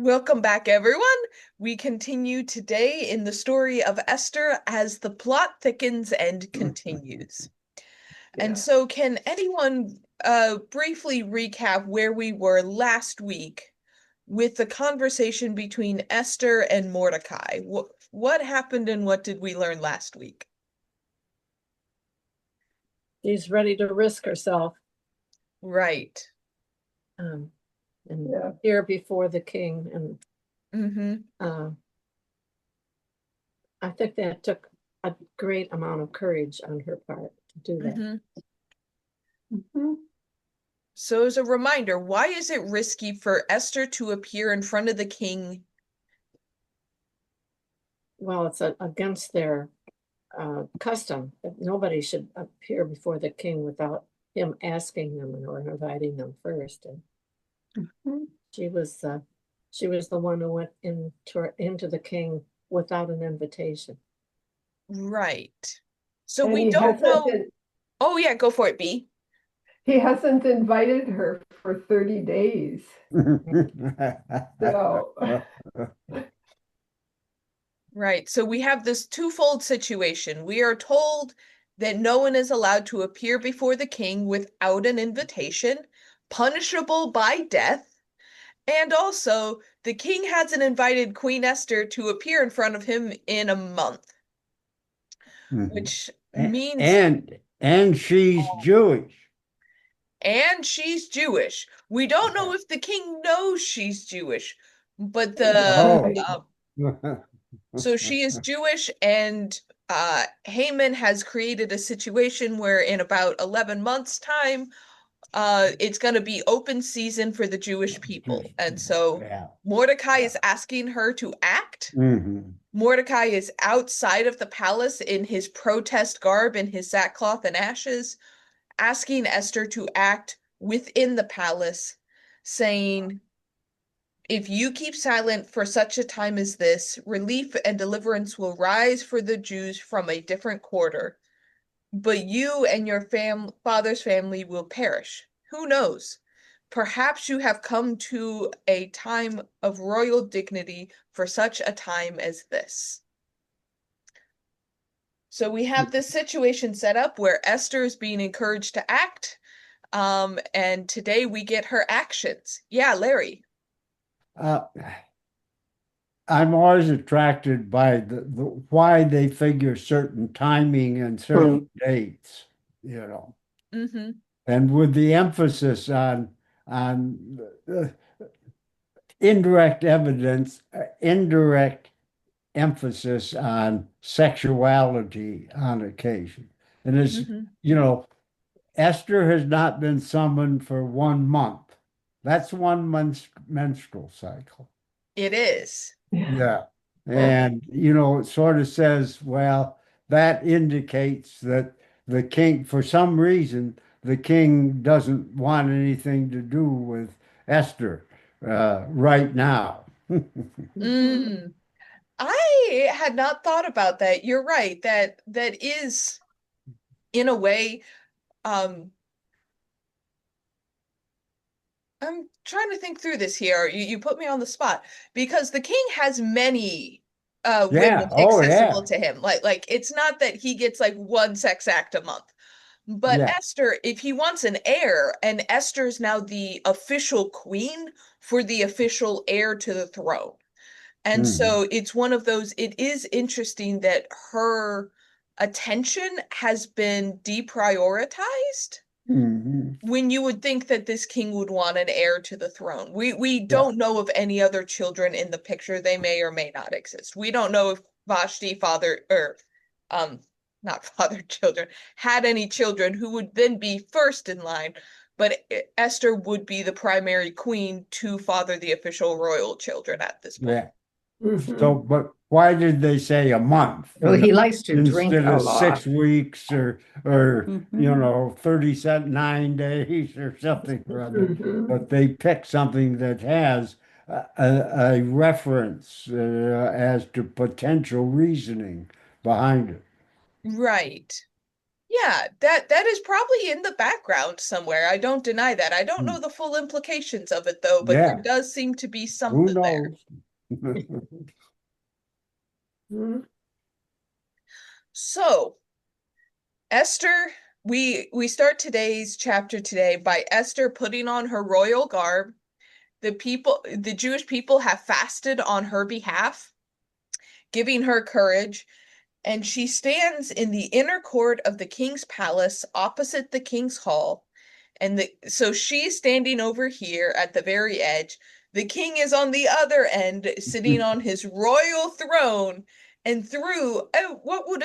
Welcome back, everyone. We continue today in the story of Esther as the plot thickens and continues. And Yeah. so, can anyone briefly recap where we were last week with the conversation between Esther and Mordecai? What happened and what did we learn last week? She's ready to risk herself Right. um, and Yeah. appear before the king. And Mm-hmm. I think that took a great amount of courage on her part to do that. Mm-hmm. Mhm. So, as a reminder, why is it risky for Esther to appear in front of the king? Well, it's against their custom that nobody should appear before the king without him asking them or inviting them first. And Mhm. she was the one who went into the king without an invitation. Right. So And we he don't hasn't know. in- Oh, yeah, go for it, B. he hasn't invited her for 30 days. So Right. So we have this twofold situation. We are told that no one is allowed to appear before the king without an invitation, punishable by death. And also, the king hasn't invited Queen Esther to appear in front of him in a month, Mhm. which A- means, and she's Jewish. and she's Jewish. We don't know Yeah. if the king knows she's Jewish, but Oh. so she is Jewish, and Haman has created a situation where in about 11 months' time, it's going to be open season for the Jewish people. And so Yeah. Mordecai Yeah. is asking her to act. Mhm. Mordecai is outside of the palace in his protest garb, in his sackcloth and ashes, asking Esther to act within the palace, saying, if you keep silent for such a time as this, relief and deliverance will rise for the Jews from a different quarter, but you and your father's family will perish. Who knows? Perhaps you have come to a time of royal dignity for such a time as this. So we have this situation set up where Esther is being encouraged to act, and today we get her actions. Yeah, Larry. Uh, I'm always attracted by the why they figure certain timing and certain dates, you know, Mm-hmm. and with the emphasis on indirect evidence, indirect emphasis on sexuality on occasion. And it's, Mm-hmm. you know, Esther has not been summoned for 1 month. That's one month's menstrual cycle. It is. yeah. Yeah. And, it sort of says, well, that indicates that the king, for some reason, the king doesn't want anything to do with Esther right now. Mhm. Mm. I had not thought about that. You're right. That is in a way, um, I'm trying to think through this here. You put me on the spot because the king has many Yeah. women Oh, accessible yeah. to him. Like it's not that he gets like one sex act a month. But Yeah. Esther, if he wants an heir, and Esther's now the official queen for the official heir to the throne. And Mhm. so it's one of those, it is interesting that her attention has been deprioritized Mhm. when you would think that this king would want an heir to the throne. We Yeah. don't know of any other children in the picture. They may or may not exist. We don't know if Vashti father or um not father children had any children who would then be first in line, but Esther would be the primary queen to father the official royal children at this point. Yeah. So, Mhm. but why did they say a month, Well, he likes to drink instead a of lot. 6 weeks or Mhm. 39 days or something or other? Mhm. But they pick something that has a reference as to potential reasoning behind it. Right. Yeah, that is probably in the background somewhere. I don't deny that. I don't know the full implications of it though, but there Yeah, does seem to be who something there. knows? Mhm. So, Esther, we start today's chapter today by Esther putting on her royal garb. The Jewish people have fasted on her behalf, giving her courage, and she stands in the inner court of the king's palace opposite the king's hall. So she's standing over here at the very edge. The king is on the other end, sitting on his royal throne, and through what would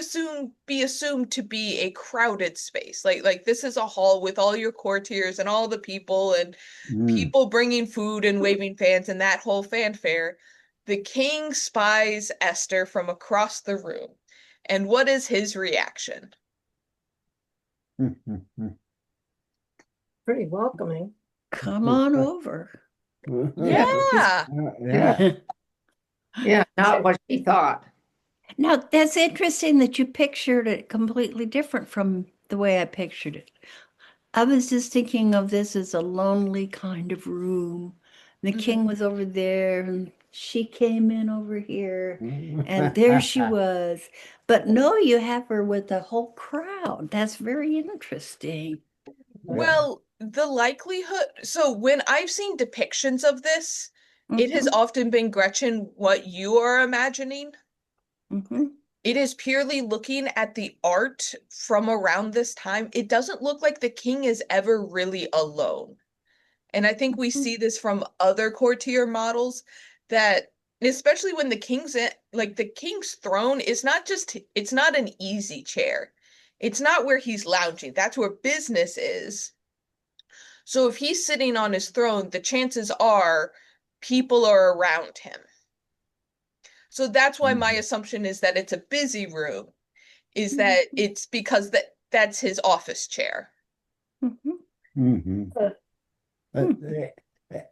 be assumed to be a crowded space. Like this is a hall with all your courtiers and all the people and Mm. people bringing food and waving fans and that whole fanfare. The king spies Esther from across the room. And what is his reaction? Pretty welcoming. Come on over. Yeah. Yeah. Yeah. Yeah, not what she thought. Now, that's interesting that you pictured it completely different from the way I pictured it. I was just thinking of this as a lonely kind of room. The king was over there, and she came in over here, and there she was. But no, you have her with the whole crowd. That's very interesting. Well, the likelihood, so when I've seen depictions of this, it has Mhm, often been Gretchen, what you are imagining. mhm. It is purely looking at the art from around this time. It doesn't look like the king is ever really alone. And I think we see this from other courtier models that especially when the king's in, like the king's throne is not just it's not an easy chair. It's not where he's lounging. That's where business is. So if he's sitting on his throne, the chances are people are around him. So that's why my assumption is that it's a busy room, is that it's because that's his office chair. Mhm. Mhm. Uh,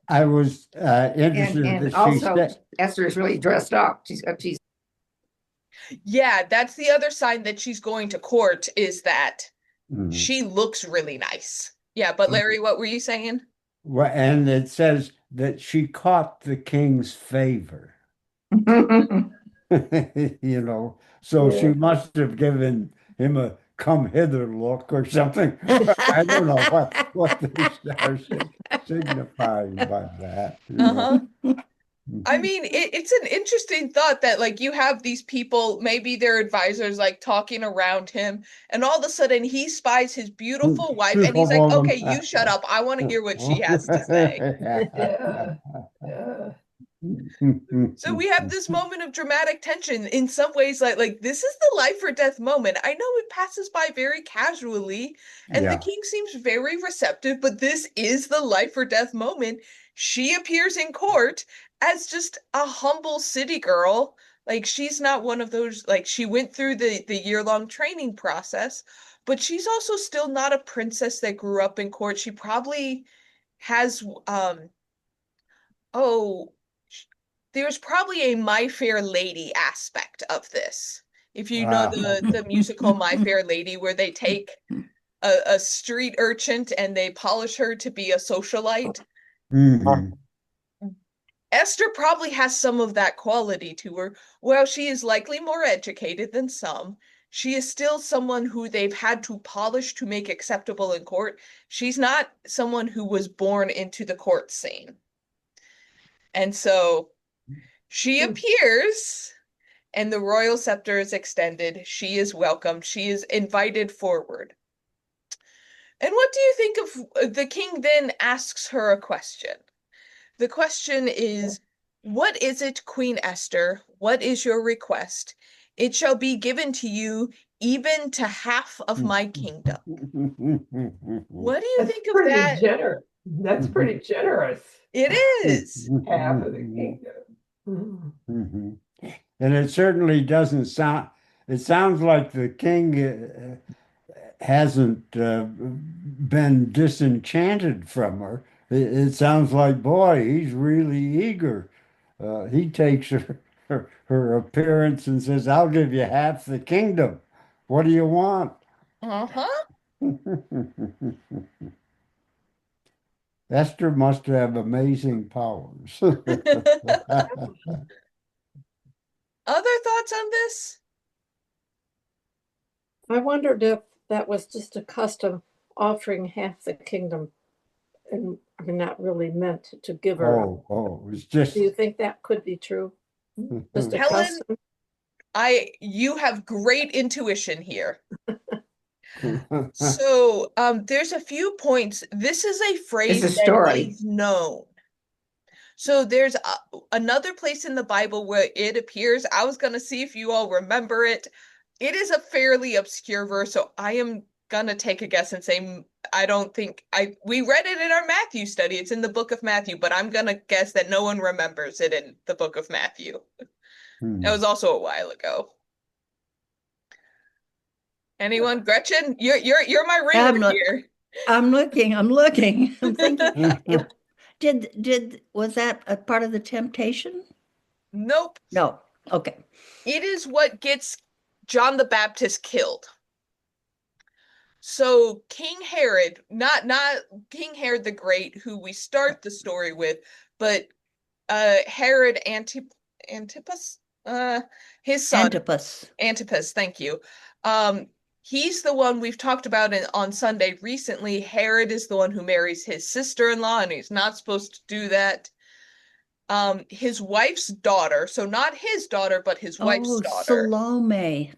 I was And interested and that she also said, Esther is really dressed up. She's Yeah, that's the other sign that she's going to court is that Mhm. she looks really nice. Yeah, but Larry, what were you saying? Well, and it says that she caught the king's favor. You know, so she Yeah. must have given him a come hither look or something. I don't know what they are signifying by that, you know. Uh-huh. I mean, it's an interesting thought that like you have these people, maybe their advisors like talking around him, and all of a sudden he spies his beautiful wife and he's Beautiful like, woman. okay, you shut up. I want to hear what she has to say. Yeah. Yeah. So we have this moment of dramatic tension in some ways like this is the life or death moment. I know it passes by very casually and the Yeah. king seems very receptive, but this is the life or death moment. She appears in court as just a humble city girl. Like she's not one of those like she went through the year-long training process, but she's also still not a princess that grew up in court. She probably has oh there's probably a My Fair Lady aspect of this. If you know Ah. the musical My Fair Lady, where they take a street urchin and they polish her to be a socialite. Mhm. Esther probably has some of that quality to her. While she is likely more educated than some, she is still someone who they've had to polish to make acceptable in court. She's not someone who was born into the court scene. And so she appears and the royal scepter is extended. She is welcomed. She is invited forward. And what do you think of the king then asks her a question? The question is, what is it, Queen Esther? What is your request? It shall be given to you even to half of my kingdom. What do you That's think of pretty that? generous. That's pretty generous. It is. Half of the kingdom. Mhm. And it certainly doesn't sound, it sounds like the king hasn't been disenchanted from her. It sounds like, boy, he's really eager. He takes her appearance and says, I'll give you half the kingdom. What do you want? Uh-huh. Esther must have amazing powers. Other thoughts on this? I wondered if that was just a custom, offering half the kingdom and not really meant to give her. Oh, it's Do just. you think that could be true? Just a Helen, custom? you have great intuition here. So, there's a few points. This is a phrase It's a that story. is known. So there's another place in the Bible where it appears. I was gonna see if you all remember it. It is a fairly obscure verse, so I am gonna take a guess and say I don't think we read it in our Matthew study. It's in the book of Matthew, but I'm gonna guess that no one remembers it in the book of Matthew. That was also a while ago. Anyone? Gretchen, you're my reader here. I'm looking. I'm thinking. Was that a part of the temptation? Nope. No. Okay. It is what gets John the Baptist killed. So King Herod, not King Herod the Great, who we start the story with, but Herod Antipas, his son Antipas, thank you. He's the one we've talked about on Sunday recently. Herod is the one who marries his sister-in-law, and he's not supposed to do that. His wife's daughter, so not his daughter, but his wife's daughter. Salome.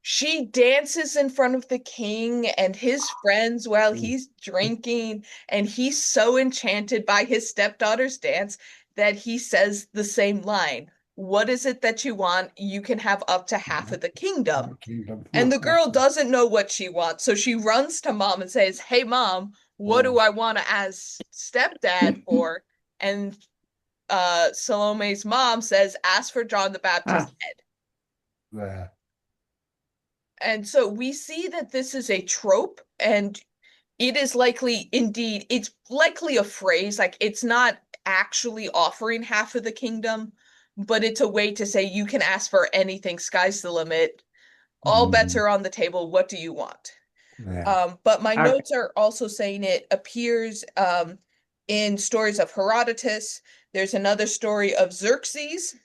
She dances in front of the king and his friends while he's drinking, and he's so enchanted by his stepdaughter's dance that he says the same line. What is it that you want? You can have up to half of the kingdom. And the girl doesn't know what she wants, so she runs to mom and says, "Hey, mom, what do I want to ask stepdad for?" And Salome's mom says, "Ask for John the Baptist's head." Yeah. And so we see that this is a trope, and it is likely, indeed, it's likely a phrase. Like, it's not actually offering half of the kingdom, but it's a way to say you can ask for anything. Sky's the limit. All bets are on the table. What do you want? Yeah. But my notes are also saying it appears in stories of Herodotus. There's another story of Xerxes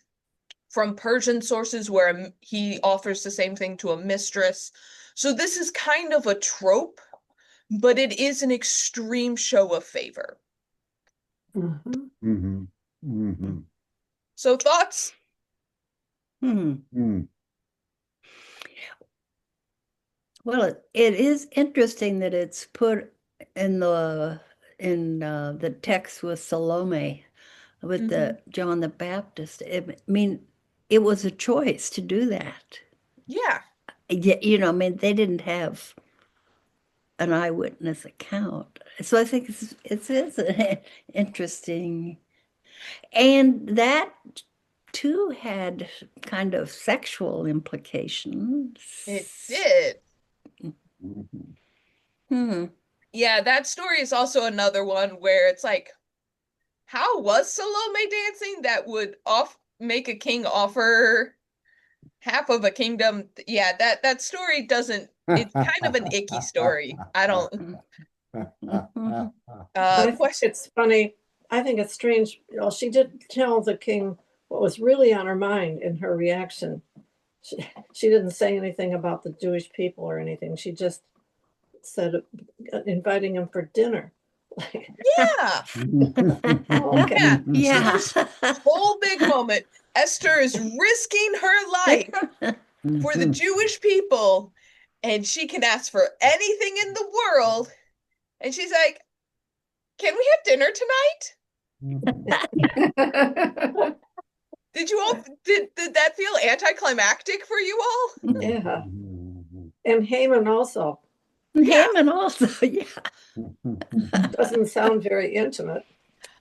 from Persian sources where he offers the same thing to a mistress. So this is kind of a trope, but it is an extreme show of favor. So thoughts? Well, it is interesting that it's put in the text with Salome, with the John the Baptist. I mean, it was a choice to do that. Yeah. You know, I mean, they didn't have an eyewitness account. So I think it's interesting. And that too had kind of sexual implications. It did. Yeah, that story is also another one where it's like, how was Salome dancing that would make a king offer half of a kingdom? Yeah, that story doesn't, it's kind of an icky story. I don't. It's funny. I think it's strange. Well, she did tell the king what was really on her mind in her reaction. She didn't say anything about the Jewish people or anything. She just said inviting him for dinner. Yeah. Okay. Yeah. Whole big moment. Esther is risking her life for the Jewish people, and she can ask for anything in the world. And she's like, "Can we have dinner tonight?" Did that feel anticlimactic for you all? Yeah. And Haman also. Haman also, yeah. Doesn't sound very intimate.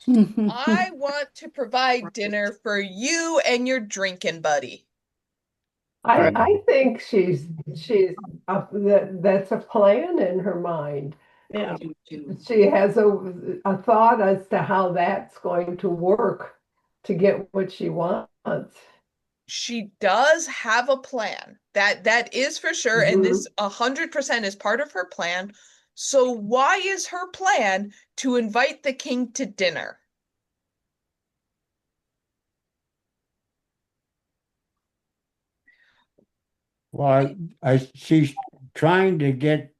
I want to provide dinner for you and your drinking buddy. I think that's a plan in her mind. Yeah. She has a thought as to how that's going to work to get what she wants. She does have a plan. That is for sure, and this 100% is part of her plan. So why is her plan to invite the king to dinner? Well, she's trying to get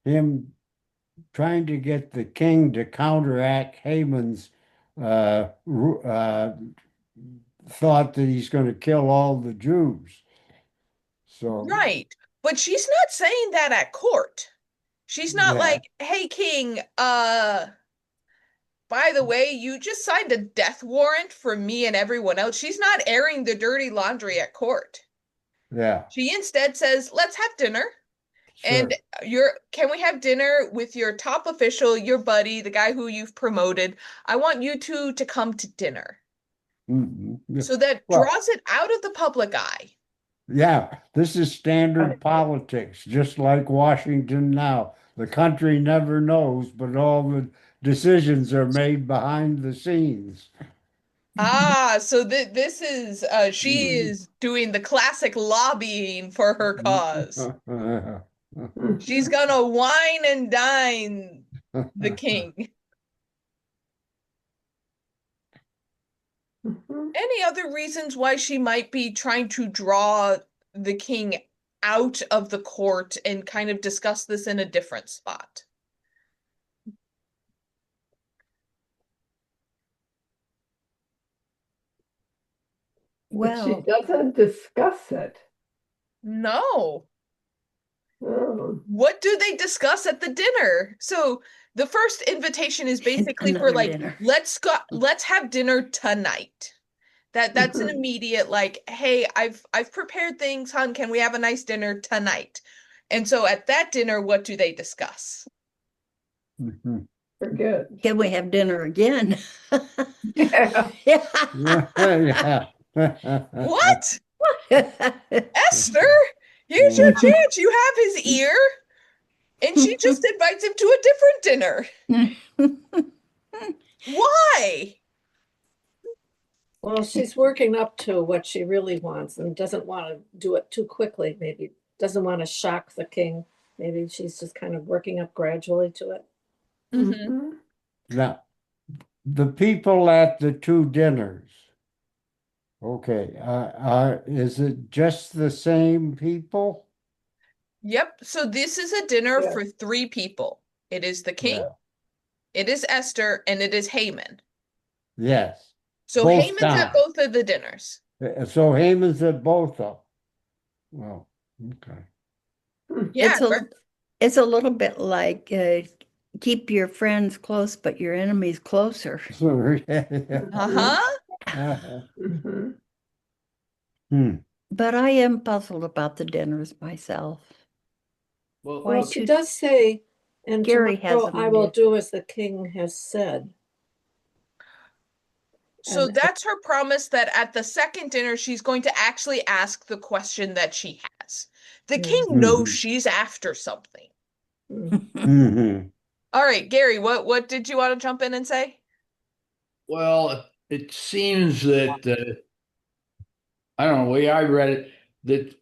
him, trying to get the king to counteract Haman's thought that he's going to kill all the Jews. So, Right. But she's not saying that at court. She's not yeah, like, "Hey king, by the way, you just signed a death warrant for me and everyone else." She's not airing the dirty laundry at court. yeah, She instead says, "Let's have dinner. And sure. can we have dinner with your top official, your buddy, the guy who you've promoted? I want you two to come to dinner." Mhm. So that Well, draws it out of the public eye. yeah, this is standard politics, just like Washington now. The country never knows, but all the decisions are made behind the scenes. Ah, so this is she Mhm. is doing the classic lobbying for her cause. She's gonna wine and dine the king. Any other reasons why she might be trying to draw the king out of the court and kind of discuss this in a different spot? But she Well, doesn't discuss it. No. Oh. What do they discuss at the dinner? So the first invitation is basically for another like, dinner. let's have dinner tonight. That's an immediate like, "Hey, I've prepared things, hon. Can we have a nice dinner tonight?" And so at that dinner, what do they discuss? Mhm. Forget. Can we have dinner again? Yeah. Yeah. What? Esther, here's your chance. You have his ear. And she just invites him to a different dinner. Why? Well, she's working up to what she really wants and doesn't want to do it too quickly, maybe doesn't want to shock the king. Maybe she's just kind of working up gradually to it. Mm-hmm. Now, the people at the two dinners, okay, is it just the same people? Yep. So this is a dinner Yeah. for three people. It is the king, Yeah, it is Esther, and it is Haman. yes, So both Haman's at times. both of the dinners. So Haman's at both of them. Well, okay. Yeah. It's a little bit like keep your friends close, but your enemies closer. So, yeah. Uh-huh. Mhm. Hmm. But I am puzzled about the dinners myself. Well, Why Well, she two? does say, and Gary has tomorrow an I will idea. do as the king has said. So And that's her promise that at the second dinner, she's going to actually ask the question that she has. The king knows Mhm. she's after something. Mhm. All right, Gary, what did you want to jump in and say? well, it seems that I don't know the way I read it that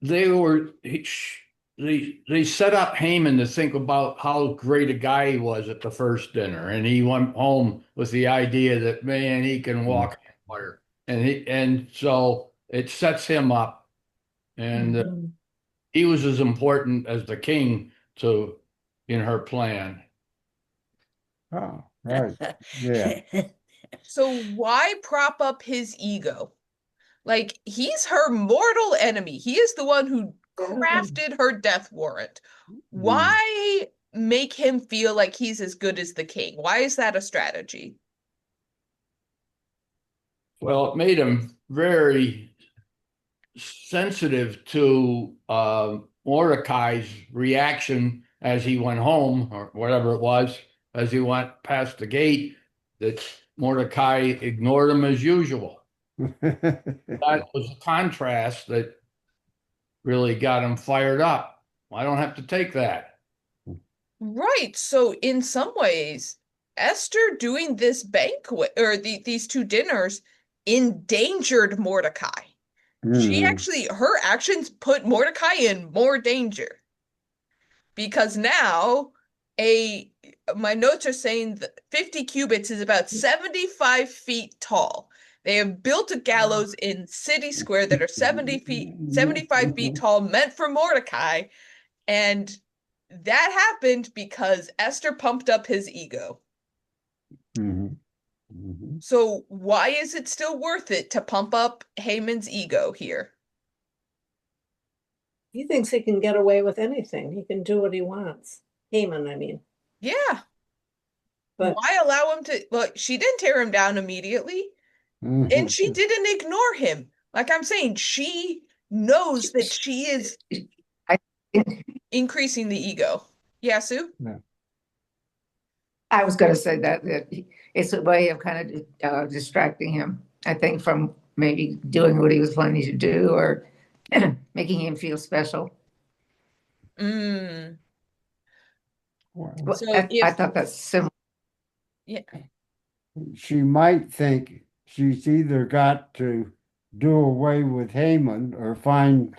they were they set up Haman to think about how great a guy he was at the first dinner, and he went home with the idea that man he can walk on water, and so it sets him up, and he was as important as the king to in her plan. Oh, right. Yeah. So why prop up his ego? Like, he's her mortal enemy. He is the one who crafted her death warrant. Mm. Why make him feel like he's as good as the king? Why is that a strategy? Well, it made him very sensitive to Mordecai's reaction as he went home, or whatever it was, as he went past the gate, that Mordecai ignored him as usual. That was a contrast that really got him fired up. I don't have to take that. Right. So in some ways, Esther doing this banquet or these two dinners endangered Mordecai. Mhm. her actions put Mordecai in more danger because now a my notes are saying that 50 cubits is about 75 feet tall. They have built a gallows in City Square that are 75 feet tall, meant for Mordecai, and that happened because Esther pumped up his ego. Mhm. Mhm. So why is it still worth it to pump up Haman's ego here? He thinks he can get away with anything. He can do what he wants. Haman, I mean. Yeah. But Why allow him to? Look, she didn't tear him down immediately, and she Mhm. didn't ignore him. Like I'm saying, she knows that she is I, increasing the ego. Yeah, Sue? Yeah. I was going to say that it's a way of kind of distracting him, I think, from maybe doing what he was planning to do or making him feel special. Mm. Well, Well, So I if thought that's similar. yeah, she might think she's either got to do away with Haman or find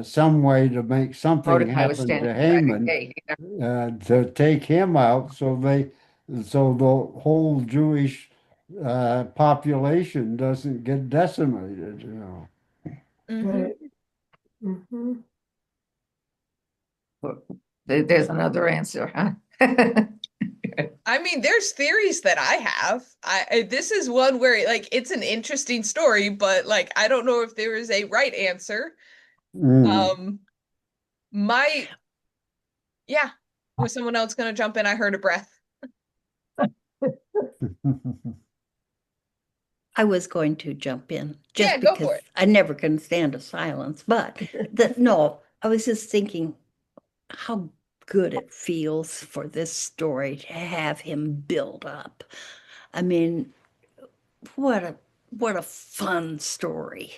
some way to make something Mordecai was happen to standing by the Haman gate. to take him out, so the whole Jewish population doesn't get decimated. You know. mhm. Right. Mhm. There's another answer, huh? I mean, there's theories that I have. This is one where like it's an interesting story, but like I don't know if there is a right answer. Mm. Um, my yeah, was someone else gonna jump in? I heard a breath. I was going to jump in Yeah, just go because for it. I never can stand a silence. But no, I was just thinking how good it feels for this story to have him build up. I mean, what a what a fun story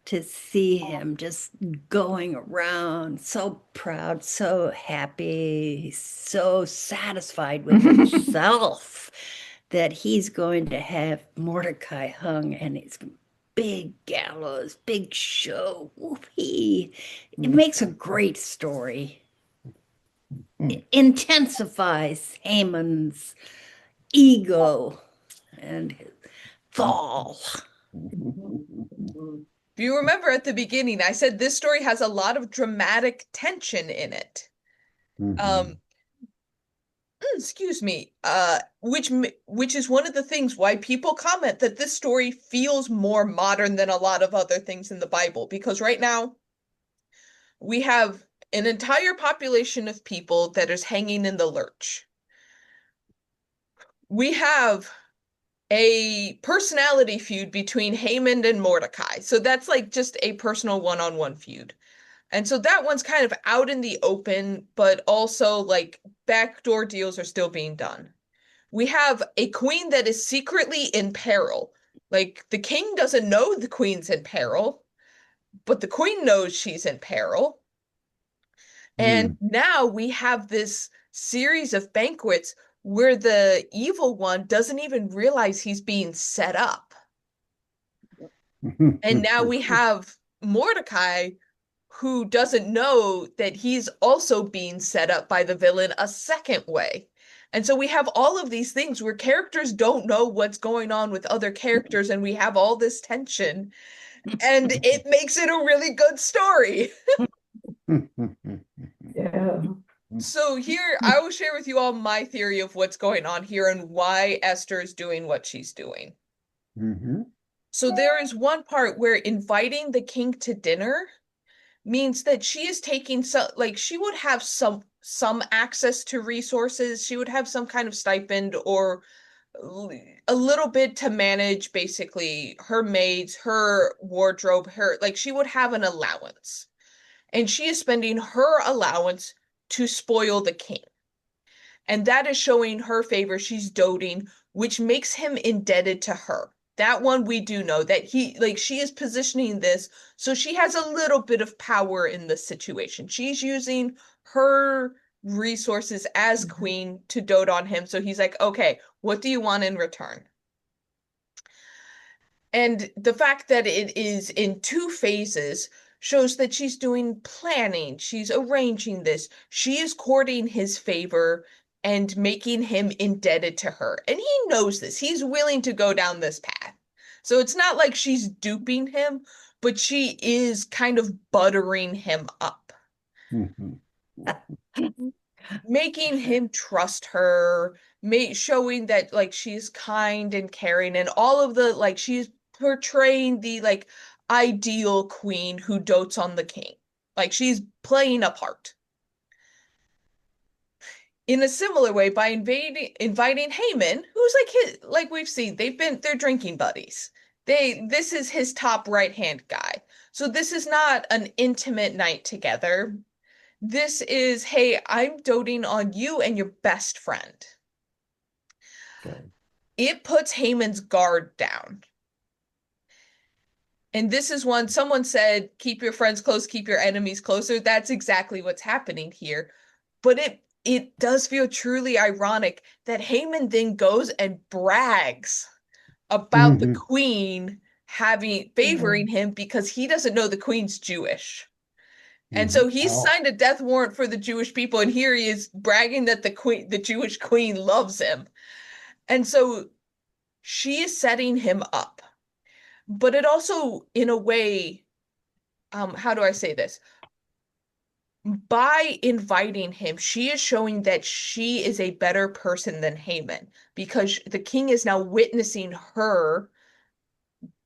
to see him just going around so proud, so happy, so satisfied with himself that he's going to have Mordecai hung and it's big gallows, big show. Whoopee. It makes a great story. It intensifies Haman's ego and his fall. If you remember at the beginning, I said this story has a lot of dramatic tension in it. Mhm. Um, excuse me, which is one of the things why people comment that this story feels more modern than a lot of other things in the Bible, because right now we have an entire population of people that is hanging in the lurch. We have a personality feud between Haman and Mordecai. So that's like just a personal one-on-one feud. And so that one's kind of out in the open, but also like backdoor deals are still being done. We have a queen that is secretly in peril. Like the king doesn't know the queen's in peril, but the queen knows she's in peril. And Mm. now we have this series of banquets where the evil one doesn't even realize he's being set up. And now we have Mordecai who doesn't know that he's also being set up by the villain a second way. And so we have all of these things where characters don't know what's going on with other characters, and we have all this tension, and it makes it a really good story. Yeah. So here, I will share with you all my theory of what's going on here and why Esther is doing what she's doing. Mhm. So there is one part where inviting the king to dinner means that she is taking some, like she would have some access to resources. She would have some kind of stipend or a little bit to manage basically her maids, her wardrobe, her like she would have an allowance. And she is spending her allowance to spoil the king. And that is showing her favor. She's doting, which makes him indebted to her. That one we do know that he, like, she is positioning this so she has a little bit of power in this situation. She's using her resources as queen to dote on him. So he's like, okay, what do you want in return? And the fact that it is in two phases shows that she's doing planning. She's arranging this. She is courting his favor and making him indebted to her. And he knows this. He's willing to go down this path. So it's not like she's duping him, but she is kind of buttering him up, Mhm. making him trust her, showing that like she's kind and caring and all of the like she's portraying the like ideal queen who dotes on the king. Like she's playing a part. In a similar way, by inviting Haman, who's like we've seen, they're drinking buddies. This is his top right-hand guy. So this is not an intimate night together. This is, hey, I'm doting on you and your best friend. Okay. It puts Haman's guard down. And this is one someone said, keep your friends close, keep your enemies closer. That's exactly what's happening here. But it does feel truly ironic that Haman then goes and brags about the Mhm. queen favoring him because he doesn't know the queen's Jewish. And Mhm. so he's Oh, signed a death warrant for the Jewish people, and here he is bragging that the Jewish queen loves him. And so she is setting him up. But it also, in a way, how do I say this? By inviting him, she is showing that she is a better person than Haman because the king is now witnessing her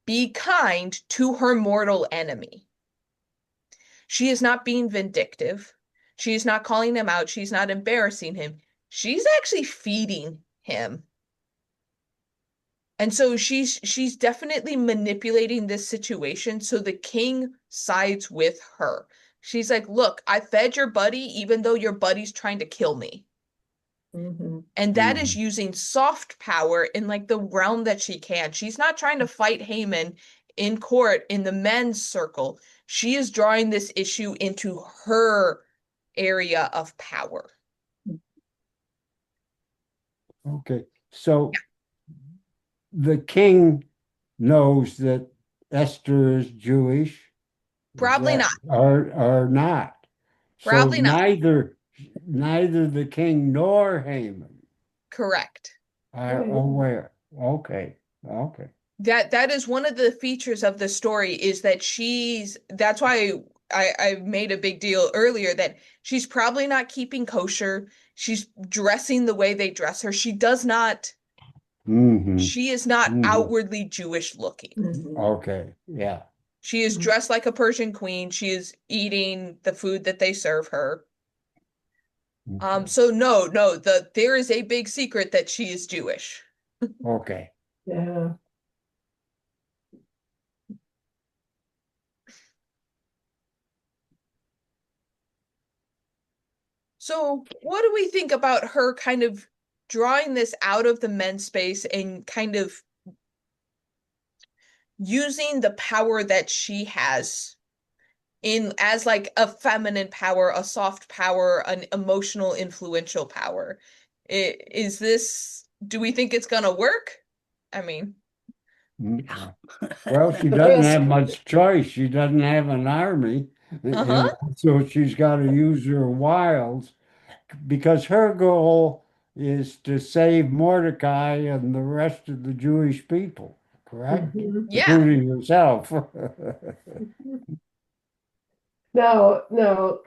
be kind to her mortal enemy. She is not being vindictive. She is not calling him out. She's not embarrassing him. She's actually feeding him. And so she's definitely manipulating this situation so the king sides with her. She's like, "Look, I fed your buddy even though your buddy's trying to kill me." Mhm. And that is mhm. using soft power in like the realm that she can. She's not trying to fight Haman in court in the men's circle. She is drawing this issue into her area of power. Okay. So the king knows that Esther is Jewish, is Probably not. that or not? So Probably not. neither the king nor Haman Correct. are Right. aware. Okay. Okay. That is one of the features of the story is that that's why I made a big deal earlier that she's probably not keeping kosher. She's dressing the way they dress her. Hmm. She is not Hmm. outwardly Jewish looking. Mhm. Okay. Yeah. She is dressed like a Persian queen. She is eating the food that they serve her. Okay. So no, there is a big secret that she is Jewish. Okay. Yeah. So what do we think about her kind of drawing this out of the men's space and kind of using the power that she has in as like a feminine power, a soft power, an emotional influential power? Is this, do we think it's gonna work? I mean, Mm. Well, she The doesn't risk. have much choice. She doesn't have an army, uh-huh. so she's got to use her wiles because her goal is to save Mordecai and the rest of the Jewish people, correct? Mhm. Yeah. Including herself. Now,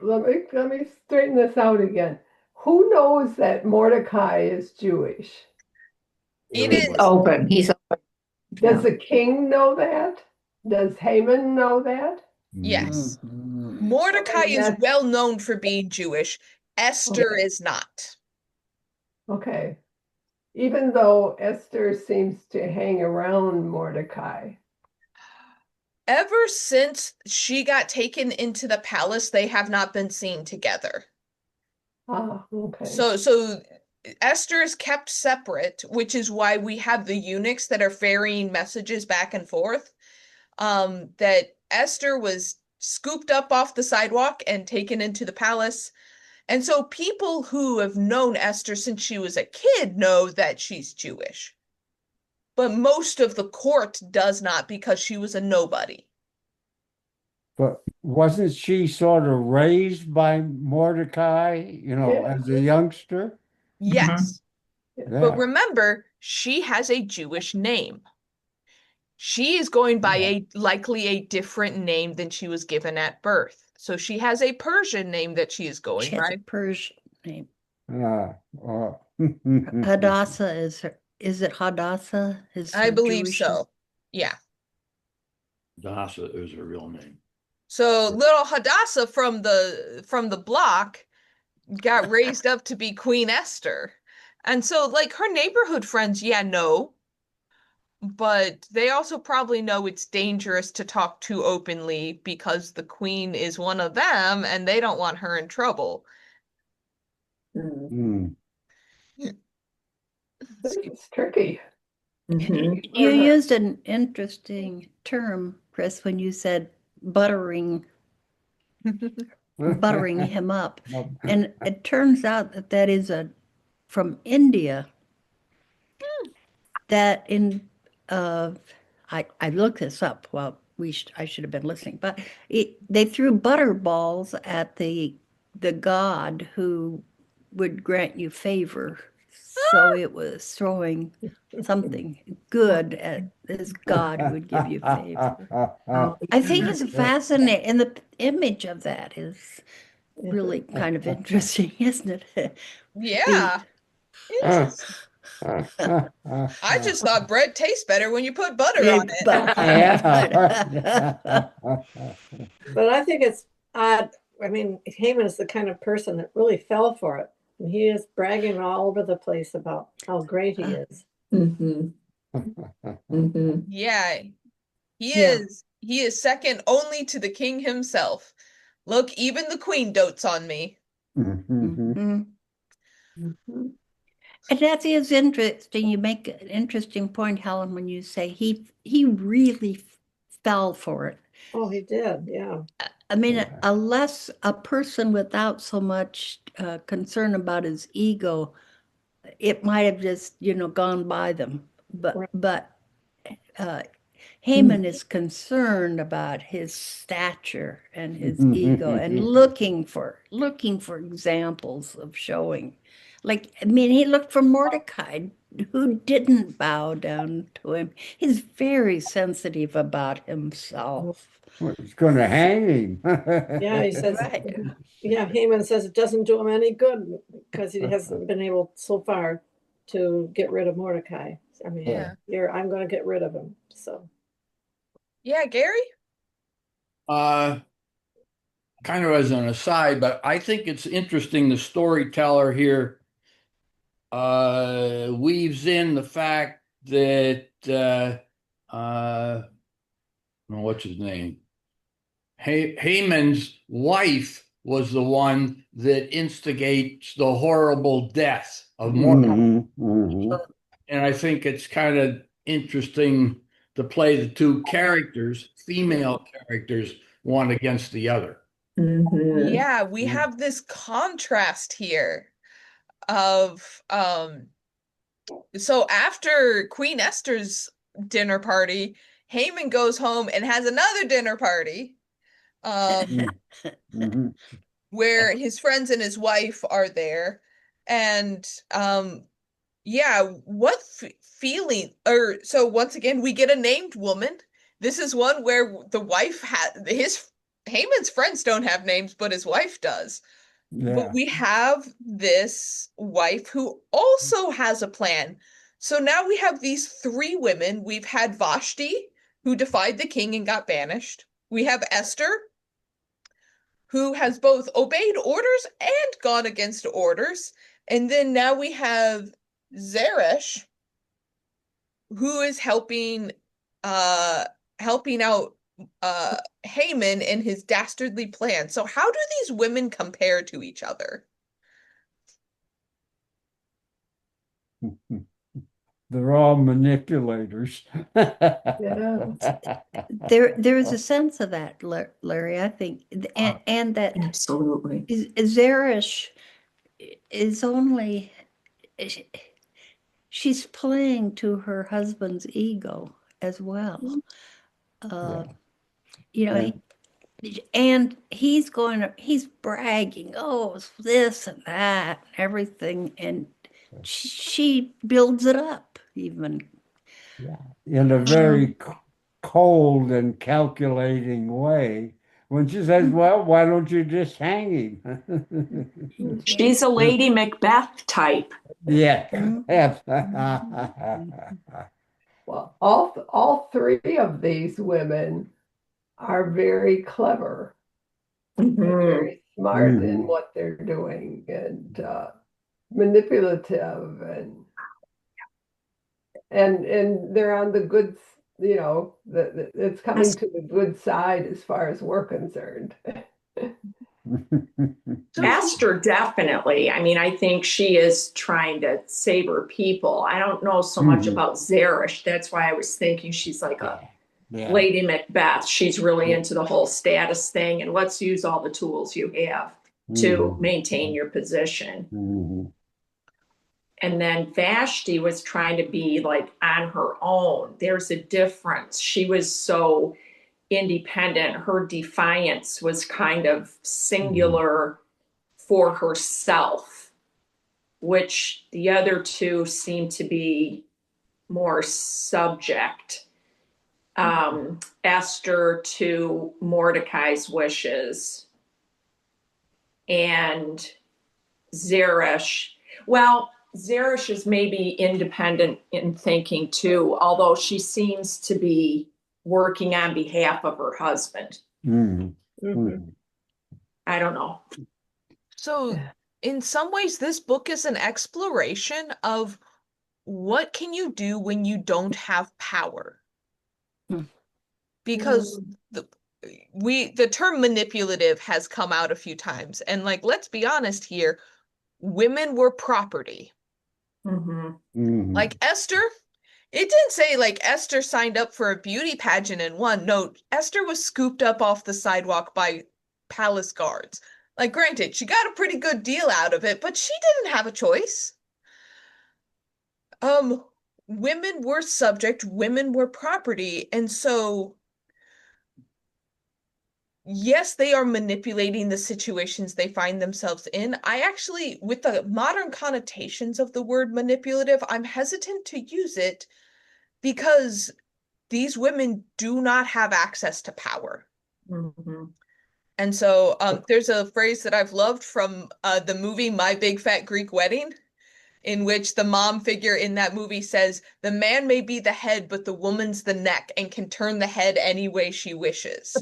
let me straighten this out again. Who knows that Mordecai is Jewish? It He's is open. He's Does yeah. the king know that? Does Haman know that? yes. Mhm. Mordecai Okay, is that's well known for being Jewish. Esther okay. is not. Okay. Even though Esther seems to hang around Mordecai. Ever since she got taken into the palace, they have not been seen together. Ah, okay. So Esther is kept separate, which is why we have the eunuchs that are ferrying messages back and forth. That Esther was scooped up off the sidewalk and taken into the palace. And so people who have known Esther since she was a kid know that she's Jewish. but most of the court does not because she was a nobody. But wasn't she sort of raised by Mordecai, Yeah. as a youngster? Yes. But Yeah. remember, she has a Jewish name. She is going by Yeah. likely a different name than she was given at birth. So she has a Persian name that she is going She has a by. Persian name. Ah, oh. Hadassah is it Hadassah? Is I her believe Jewish name? so. Yeah. Dasa is her real name. So little Hadassah from the block got raised up to be Queen Esther. And so like her neighborhood friends, yeah, know, but they also probably know it's dangerous to talk too openly because the queen is one of them and they don't want her in trouble. Mm. This is tricky. You used an interesting term, Chris, when you said buttering him up. And it turns out that that is from India. That in I looked this up. Well, I should have been listening, but they threw butter balls at the god who would grant you favor. So it was throwing something good at this god who would give you favor. I think it's fascinating, and the image of that is really kind of interesting, isn't it? Yeah, interesting. I just thought bread tastes better when you put butter on it. Yeah. But I think it's odd. I mean, Haman is the kind of person that really fell for it. And he is bragging all over the place about how great he is. Yeah, he Yeah. is second only to the king himself. Look, even the queen dotes on me. Mhm. And that is interesting. You make an interesting point, Helen, when you say he really fell for it. Oh, he did. Yeah. I mean, a person without so much concern about his ego, it might have just, gone by them. Right. But Haman is concerned about his stature and his ego and looking for examples of showing. Like, I mean, he looked for Mordecai, who didn't bow down to him. He's very sensitive about himself. It's going to hang him. Yeah, he says, Right. yeah, Haman says it doesn't do him any good because he hasn't been able so far to get rid of Mordecai. I mean, Yeah. I'm going to get rid of him. So, Yeah, Gary? Kind of as an aside, but I think it's interesting the storyteller here weaves in the fact that what's his name? Haman's wife was the one that instigates the horrible death of Mordecai. And I think it's kind of interesting to play the two characters, female characters, one against the other. Yeah, we have this contrast here of so after Queen Esther's dinner party, Haman goes home and has another dinner party where his friends and his wife are there. And yeah, what feeling or so once again we get a named woman. This is one where the wife had his Haman's friends don't have names, but his wife does. But Yeah. we have this wife who also has a plan. So now we have these three women. We've had Vashti, who defied the king and got banished. We have Esther, who has both obeyed orders and gone against orders. And then now we have Zeresh, who is helping out Haman in his dastardly plan. So how do these women compare to each other? They're all manipulators. Yeah. There is a sense of that, Larry, I think, and that Absolutely. Zeresh is only she's playing to her husband's ego as well. Yeah. You know, and he's bragging, oh, it's this and that, and everything, and she builds it up even. Yeah. In a very cold and calculating way. When she says, well, why don't you just hang him? She's a Lady Macbeth type. Yeah. Well, all three of these women are very clever, and very smart in what they're doing, and manipulative, and they're on the good, it's coming to the good side as far as we're concerned. Esther, definitely. I mean, I think she is trying to save her people. I don't know so much about Zeresh. That's why I was thinking she's like a Lady Macbeth. She's really into the whole status thing, and let's use all the tools you have to maintain your position. And then Vashti was trying to be like on her own. There's a difference. She was so independent. Her defiance was kind of singular for herself, which the other two seem to be more subject. Esther to Mordecai's wishes, and Zeresh. Well, Zeresh is maybe independent in thinking too, although she seems to be working on behalf of her husband. I don't know. So in some ways, this book is an exploration of what can you do when you don't have power? Because the term manipulative has come out a few times, and like, let's be honest here, women were property. Like Esther, it didn't say like Esther signed up for a beauty pageant and won. No, Esther was scooped up off the sidewalk by palace guards. Like, granted, she got a pretty good deal out of it, but she didn't have a choice. Women were subject, women were property, and so yes, they are manipulating the situations they find themselves in. I actually, with the modern connotations of the word manipulative, I'm hesitant to use it because these women do not have access to power. And so there's a phrase that I've loved from the movie My Big Fat Greek Wedding, in which the mom figure in that movie says, the man may be the head, but the woman's the neck and can turn the head any way she wishes.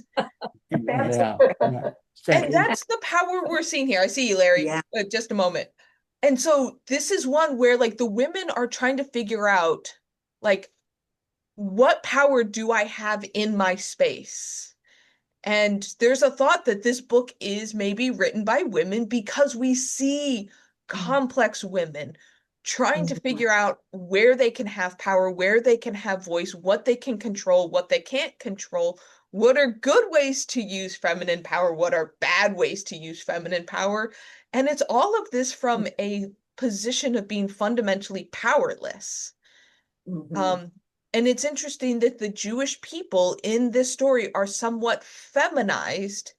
And that's the power we're seeing here. I see you, Larry. Just a moment. And so this is one where like the women are trying to figure out like, what power do I have in my space? And there's a thought that this book is maybe written by women because we see complex women trying to figure out where they can have power, where they can have voice, what they can control, what they can't control, what are good ways to use feminine power, what are bad ways to use feminine power. And it's all of this from a position of being fundamentally powerless. And it's interesting that the Jewish people in this story are somewhat feminized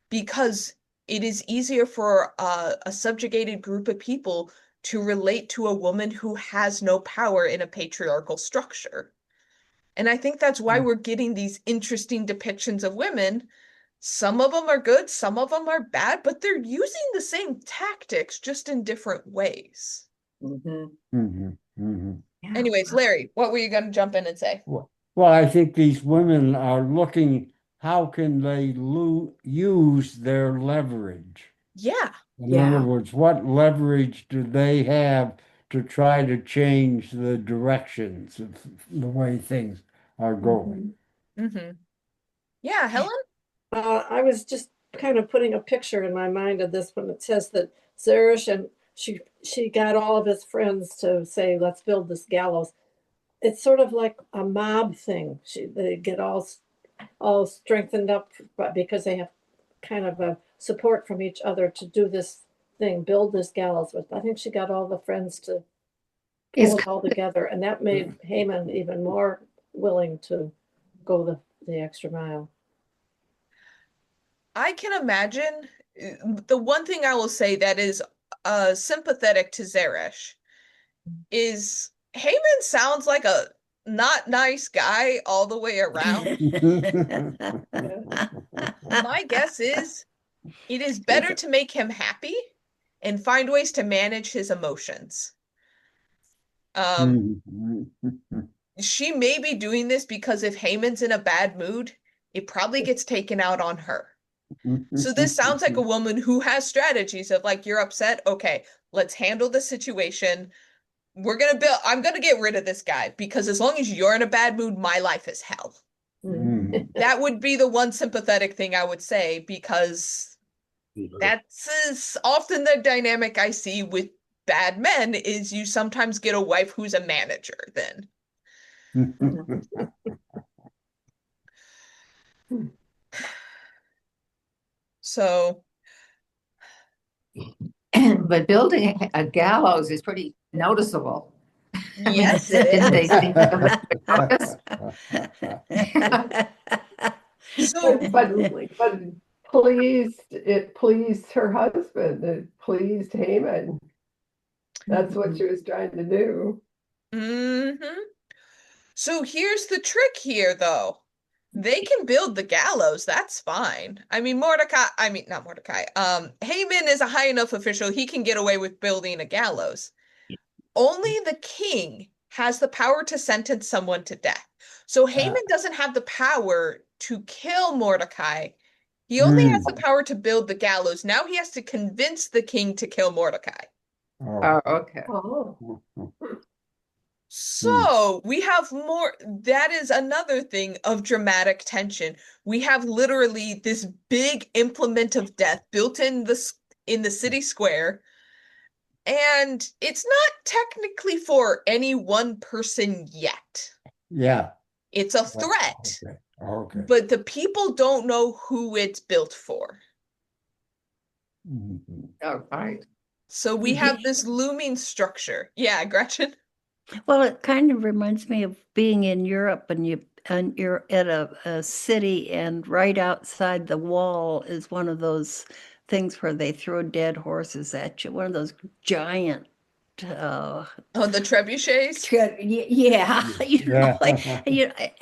because it is easier for a subjugated group of people to relate to a woman who has no power in a patriarchal structure. And I think that's why we're getting these interesting depictions of women. Some of them are good, some of them are bad, but they're using the same tactics, just in different ways. Anyways, Larry, what were you going to jump in and say? Well, I think these women are looking, how can they use their leverage? Yeah. In other words, what leverage do they have to try to change the directions of the way things are going? Yeah, Helen? I was just kind of putting a picture in my mind of this when it says that Zeresh and she got all of his friends to say, let's build this gallows. It's sort of like a mob thing. They get all strengthened up, but because they have kind of a support from each other to do this thing, build this gallows. But I think she got all the friends to pull it all together. And that made Haman even more willing to go the extra mile. I can imagine the one thing I will say that is sympathetic to Zeresh is Haman sounds like a not nice guy all the way around. My guess is it is better to make him happy and find ways to manage his emotions. She may be doing this because if Haman's in a bad mood, it probably gets taken out on her. So this sounds like a woman who has strategies of like, you're upset. Okay, let's handle the situation. I'm gonna get rid of this guy because as long as you're in a bad mood, my life is hell. That would be the one sympathetic thing I would say, because that's often the dynamic I see with bad men is you sometimes get a wife who's a manager then. So, but building a gallows is pretty noticeable. yes, I mean, it didn't they is. think of that notice? So, but it pleased her husband. It pleased Haman. That's what she was trying to do. So here's the trick here, though. They can build the gallows. That's fine. I mean, not Mordecai. Haman is a high enough official. He can get away with building a gallows. Only the king has the power to sentence someone to death. So Haman doesn't have the power to kill Mordecai. He only has the power to build the gallows. Now he has to convince the king to kill Mordecai. Oh, okay. Oh. So we have more. That is another thing of dramatic tension. We have literally this big implement of death built in the city square, and it's not technically for any one person yet. Yeah. It's a threat. Okay. But the people don't know who it's built for. Oh, right. So we have this looming structure. Yeah, Gretchen. Well, it kind of reminds me of being in Europe, and you're at a city, and right outside the wall is one of those things where they throw dead horses at you. One of those giant. The trebuchets.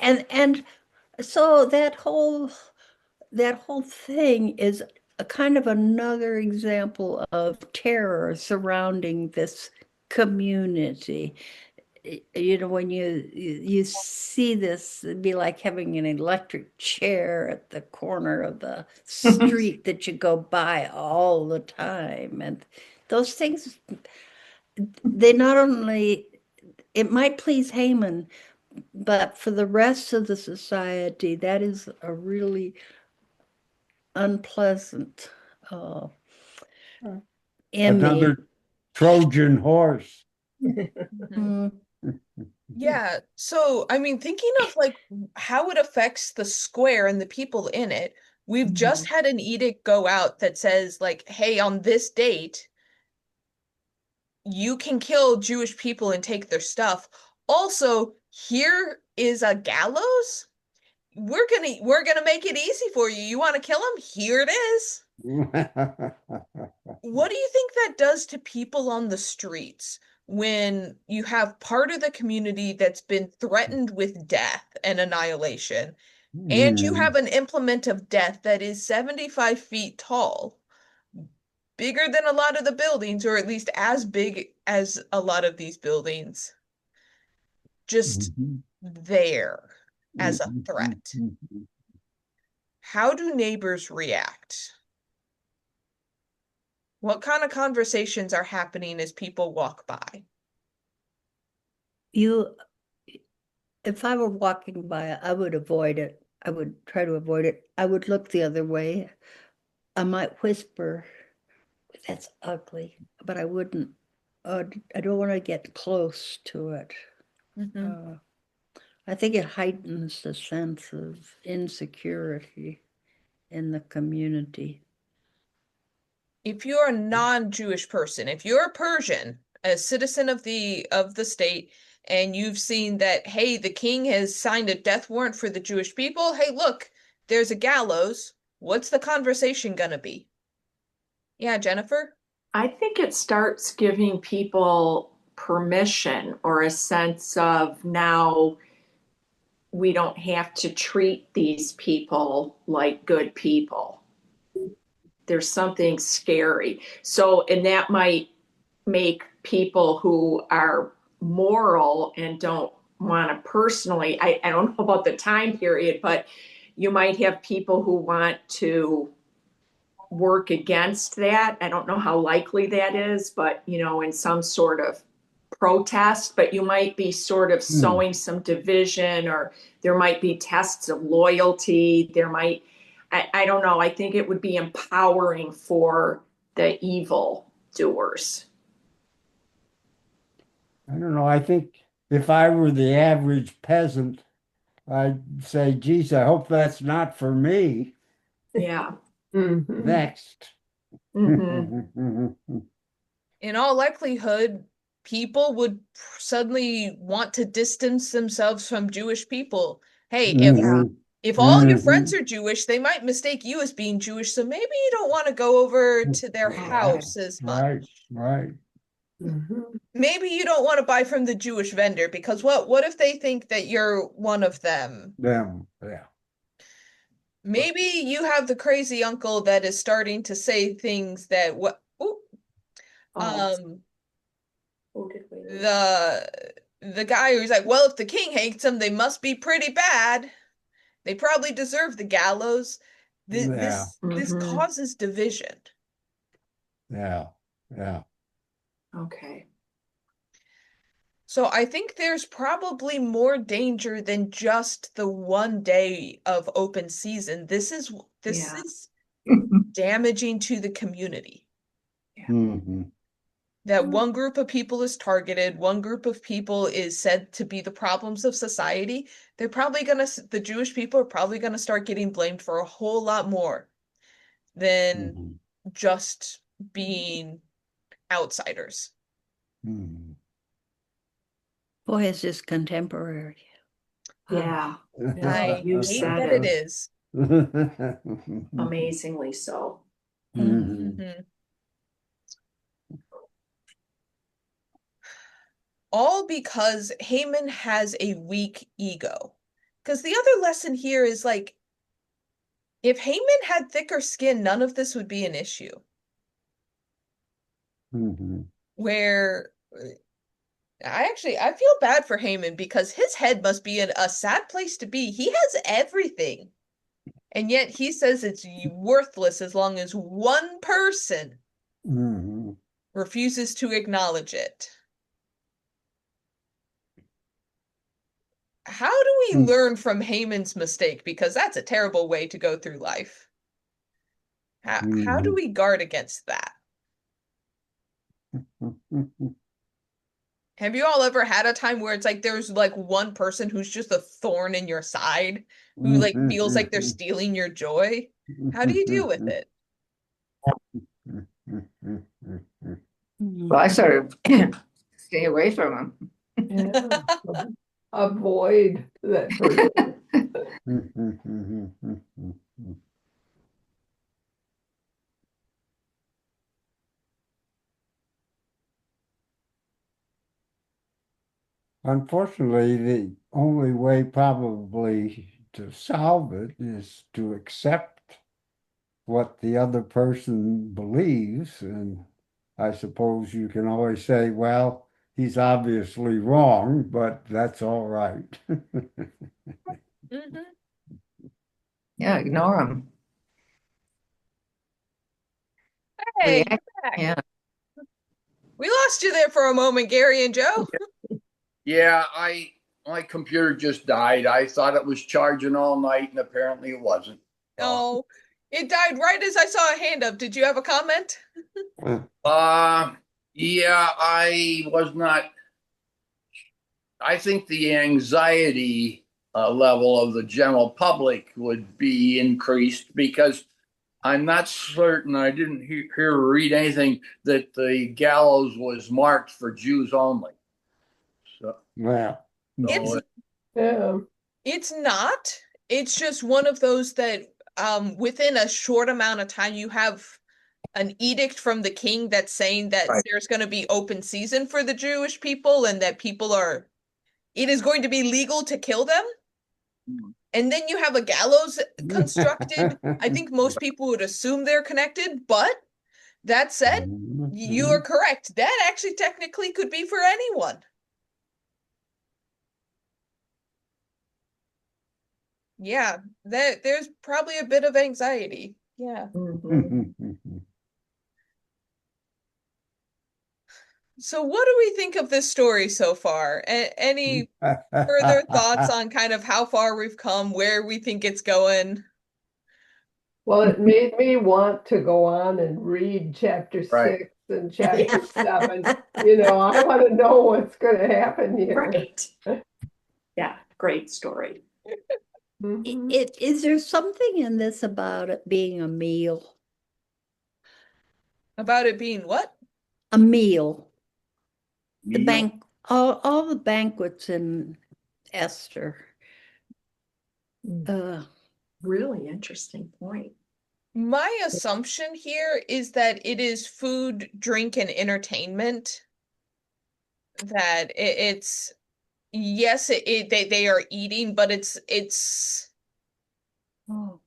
And so that whole thing is a kind of another example of terror surrounding this community. When you see this, it'd be like having an electric chair at the corner of the street that you go by all the time. And those things, they not only, it might please Haman, but for the rest of the society, that is a really unpleasant image. Another Trojan horse. Yeah, so I mean, thinking of like how it affects the square and the people in it, we've just had an edict go out that says like, hey, on this date, you can kill Jewish people and take their stuff. Also, here is a gallows. We're gonna make it easy for you. You want to kill him? Here it is. What do you think that does to people on the streets when you have part of the community that's been threatened with death and annihilation, and you have an implement of death that is 75 feet tall, bigger than a lot of the buildings, or at least as big as a lot of these buildings, just there as a threat? How do neighbors react? What kind of conversations are happening as people walk by? If I were walking by, I would avoid it. I would try to avoid it. I would look the other way. I might whisper, "That's ugly," but I wouldn't. I don't want to get close to it. I think it heightens the sense of insecurity in the community. If you're a non-Jewish person, if you're a Persian, a citizen of the state, and you've seen that, hey, the king has signed a death warrant for the Jewish people. Hey, look, there's a gallows. What's the conversation gonna be? Yeah, Jennifer? I think it starts giving people permission or a sense of now we don't have to treat these people like good people. There's something scary. So, and that might make people who are moral and don't want to personally, I don't know about the time period, but you might have people who want to work against that. I don't know how likely that is, but in some sort of protest, but you might be sort of sowing some division, or there might be tests of loyalty. I don't know. I think it would be empowering for the evil doers. I don't know. I think if I were the average peasant, I'd say, geez, I hope that's not for me. Yeah. Next. Mm-hmm. In all likelihood, people would suddenly want to distance themselves from Jewish people. Hey, if all your friends are Jewish, they might mistake you as being Jewish, so maybe you don't want to go over to their house as much. Right. Maybe you don't want to buy from the Jewish vendor, because what if they think that you're one of them? Yeah. Maybe you have the crazy uncle that is starting to say things that the guy who's like, well, if the king hates them, they must be pretty bad. They probably deserve the gallows. This causes division. Yeah. Okay. So I think there's probably more danger than just the one day of open season. This is damaging to the community. That one group of people is targeted, one group of people is said to be the problems of society. The Jewish people are probably gonna start getting blamed for a whole lot more than just being outsiders. Boy, it's just contemporary. Yeah. I You hate said that it is. Amazingly so. All because Haman has a weak ego. Because the other lesson here is like, if Haman had thicker skin, none of this would be an issue. Where I feel bad for Haman, because his head must be in a sad place to be. He has everything. And yet he says it's worthless as long as one person refuses to acknowledge it. How do we learn from Haman's mistake? Because that's a terrible way to go through life. How do we guard against that? Have you all ever had a time where it's like there's like one person who's just a thorn in your side, who like feels like they're stealing your joy? How do you deal with it? Well, I sort of stay away from them. Avoid that person. Unfortunately, the only way probably to solve it is to accept what the other person believes. And I suppose you can always say, well, he's obviously wrong, but that's all right. Yeah, ignore them. Hey, you're back. Yeah. We lost you there for a moment, Gary and Joe. Yeah, my computer just died. I thought it was charging all night, and apparently it wasn't. Oh, it died right as I saw a hand up. Did you have a comment? Yeah, I was not. I think the anxiety level of the general public would be increased, because I'm not certain. I didn't hear or read anything that the gallows was marked for Jews only. So, Well, so Yeah. It's not. It's just one of those that within a short amount of time you have an edict from the king that's saying that Right. there's going to be open season for the Jewish people and that it is going to be legal to kill them. And then you have a gallows constructed. I think most people would assume they're connected, but that said, you are correct. That actually technically could be for anyone. Yeah, there's probably a bit of anxiety. Yeah. So what do we think of this story so far? Any further thoughts on kind of how far we've come, where we think it's going? Well, it made me want to go on and read chapter Right. 6 and chapter 7. I want to know what's going to happen here. Right. Yeah, great story. Mhm. Is there something in this about it being a meal? About it being what? A meal. The Meal? all the banquets in Esther. Really interesting point. My assumption here is that it is food, drink, and entertainment. That it's yes, they are eating, but it's Oh.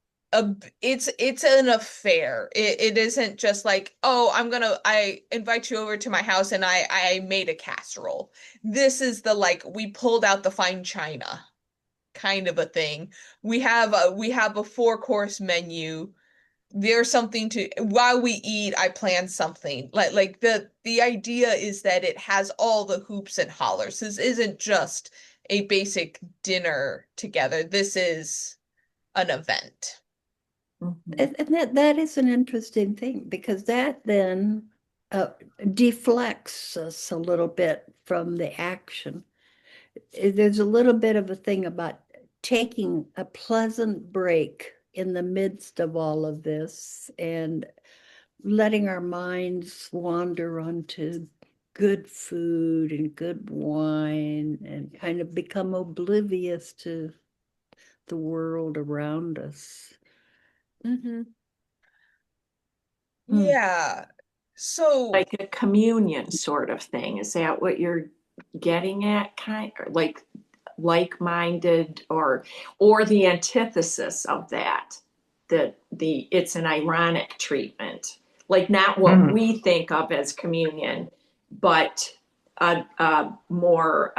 it's an affair. It isn't just like, oh, I invite you over to my house and I made a casserole. This is the like we pulled out the fine china kind of a thing. We have a four-course menu. There's something to while we eat, I plan something. Like the idea is that it has all the hoops and hollers. This isn't just a basic dinner together. This is an event. And that is an interesting thing because that then deflects us a little bit from the action. There's a little bit of a thing about taking a pleasant break in the midst of all of this and letting our minds wander onto good food and good wine and kind of become oblivious to the world around us. Mm-hmm. Yeah. So Like a communion sort of thing. Is that what you're getting at? Kind or like-minded or the antithesis of that? It's an ironic treatment. Like not what we think of as communion, but a more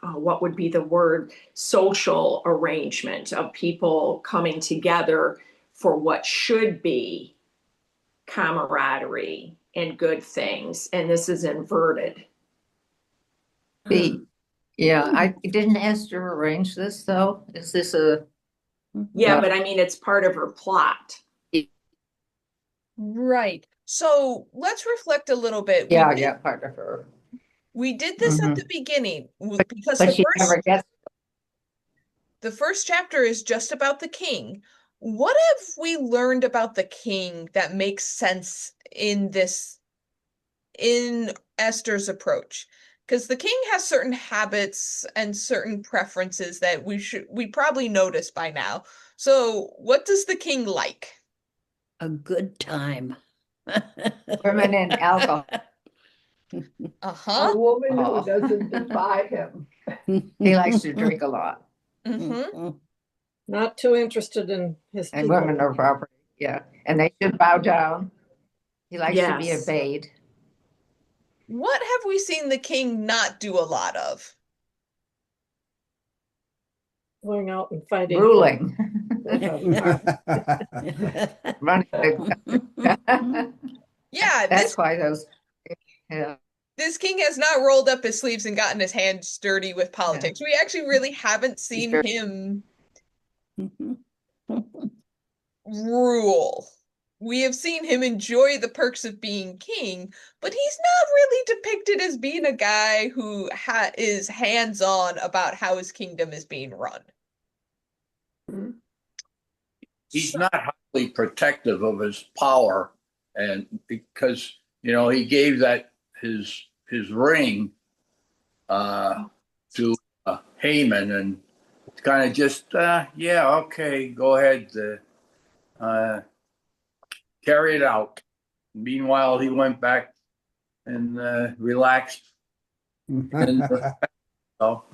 what would be the word, social arrangement of people coming together for what should be camaraderie and good things, and this is inverted. I didn't Esther arrange this though. Is this a Yeah, but I mean it's part of her plot. right. So let's reflect a little bit. part of her. We did this at the beginning because But she never gets. the first chapter is just about the king. What have we learned about the king that makes sense in Esther's approach? Because the king has certain habits and certain preferences that we probably notice by now. So what does the king like? A good time. Women and alcohol. A Uh-huh. woman who doesn't defy him. He likes to drink a lot. Mm-hmm. Not too interested in his And people. women are property. Yeah. And they should bow down. He likes to be Yes. obeyed. What have we seen the king not do a lot of? Going out and fighting. Ruling. Running. Yeah, That's why those. Yeah. this king has not rolled up his sleeves and gotten his hands dirty with politics. We actually really haven't seen him rule. We have seen him enjoy the perks of being king, but he's not really depicted as being a guy who is hands-on about how his kingdom is being run. He's not protective of his power, and because he gave that his ring to Haman, and kind of just yeah, okay, go ahead, carry it out. Meanwhile, he went back and relaxed. And so,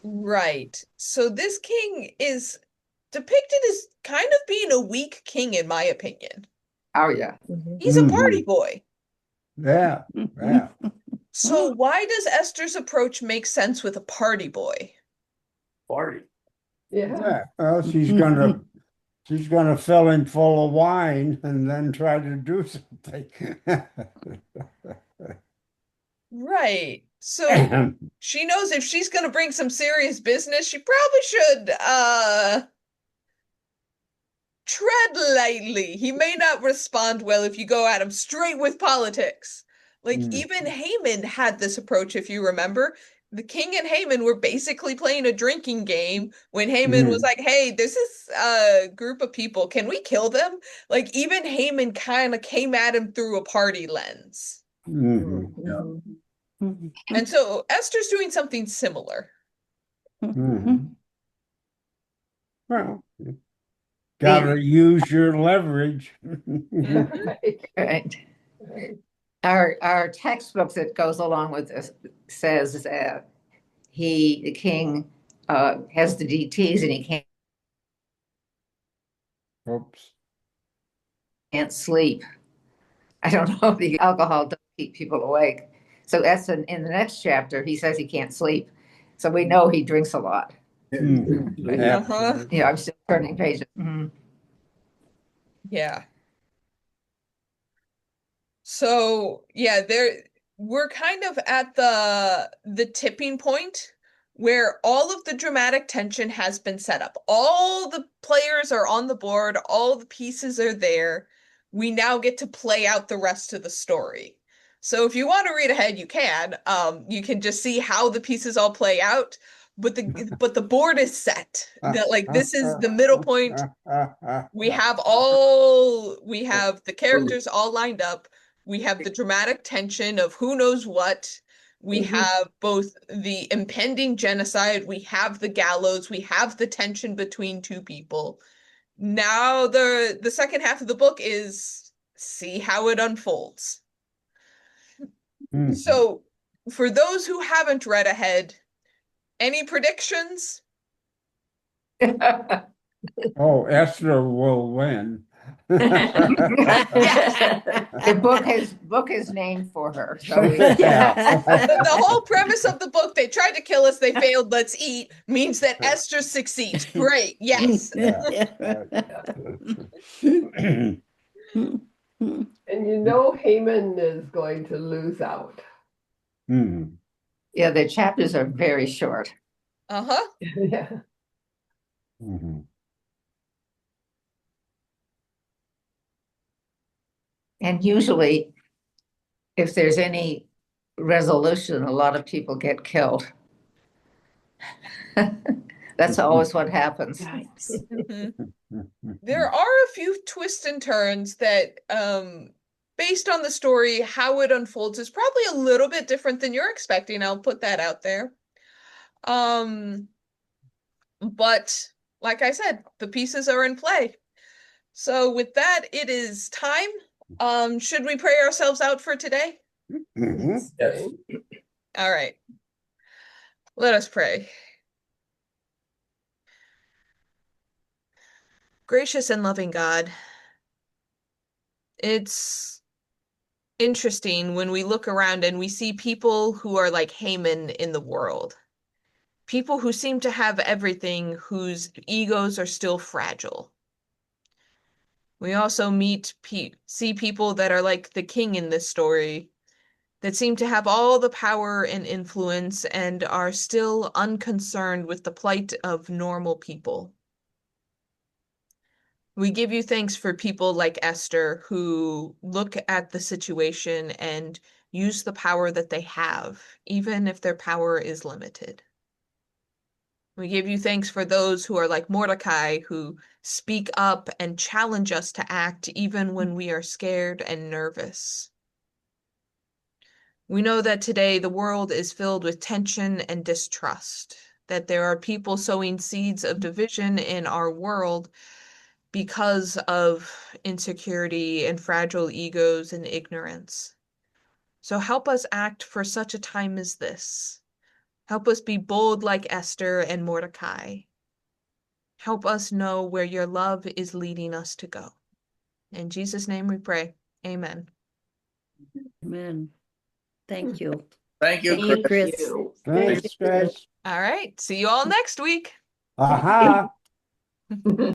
Right. So this king is depicted as kind of being a weak king, in my opinion. Oh, yeah. He's a party boy. Yeah, yeah. So why does Esther's approach make sense with a party boy? party. Yeah. Yeah. Well, she's gonna fill him full of wine and then try to do something. Right. So she knows if she's going to bring some serious business, she probably should tread lightly. He may not respond well if you go at him straight with politics. Like even Haman had this approach, if you remember. The king and Haman were basically playing a drinking game when Haman was like, "Hey, there's this group of people. Can we kill them?" Like even Haman kind of came at him through a party lens. Yeah. And so Esther's doing something similar. Well, gotta use your leverage. Right. Our textbook that goes along with this says that the king has the DTs and he Oops. can't sleep. I don't know if the alcohol does keep people awake. So that's in the next chapter, he says he can't sleep. So we know he drinks a lot. Absolutely. Yeah, I'm still turning pages. Yeah. So yeah, we're kind of at the tipping point where all of the dramatic tension has been set up. All the players are on the board, all the pieces are there. We now get to play out the rest of the story. So if you want to read ahead, you can. You can just see how the pieces all play out. But the board is set. That like this is the middle point. We have the characters all lined up. We have the dramatic tension of who knows what. We have both the impending genocide, we have the gallows, we have the tension between two people. Now the second half of the book is see how it unfolds. So for those who haven't read ahead, any predictions? Oh, Esther will win. The book is named for her. So The whole premise of the book, they tried to kill us, they failed, let's eat, means that Esther succeeds. Great, yes. And you know Haman is going to lose out. Yeah, the chapters are very short. Uh-huh. Yeah. And usually, if there's any resolution, a lot of people get killed. That's always what happens. There are a few twists and turns that, based on the story, how it unfolds is probably a little bit different than you're expecting. I'll put that out there. But like I said, the pieces are in play. So with that, it is time. Should we pray ourselves out for today? Yes. All right. Let us pray. Gracious and loving God, it's interesting when we look around and we see people who are like Haman in the world. People who seem to have everything, whose egos are still fragile. We also see people that are like the king in this story, that seem to have all the power and influence and are still unconcerned with the plight of normal people. We give you thanks for people like Esther who look at the situation and use the power that they have, even if their power is limited. We give you thanks for those who are like Mordecai, who speak up and challenge us to act even when we are scared and nervous. We know that today the world is filled with tension and distrust, that there are people sowing seeds of division in our world because of insecurity and fragile egos and ignorance. So help us act for such a time as this. Help us be bold like Esther and Mordecai. Help us know where your love is leading us to go. In Jesus' name we pray. Amen. Amen. Thank you. Thank you, Thank Chris. Chris. you. Thanks, Chris. All right. See you all next week. Aha.